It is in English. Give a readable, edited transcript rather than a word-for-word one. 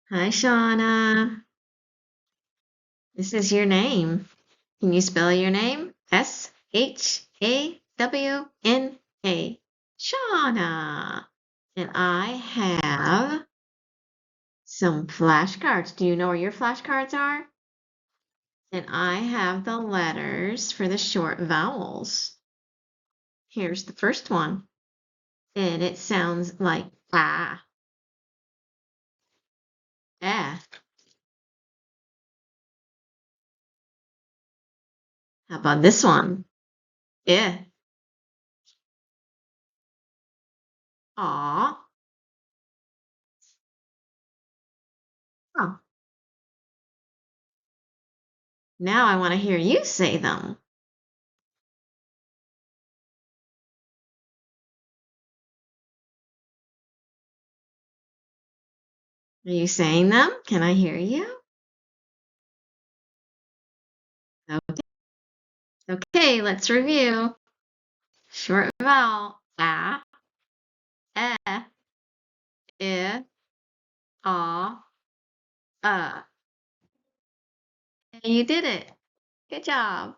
Hi, Shauna. This is your name. Can you spell your name? Shawana. Shauna. And I have some flashcards. Do you know where your flashcards are? And I have the letters for the short vowels. Here's the first one. And it sounds like ah, eh. How about this one? Eh, aw. Oh, now I want to hear you say them. Are you saying them? Can I hear you? Okay. Okay, let's review. Short vowel, a, e, I, a. You did it. Good job.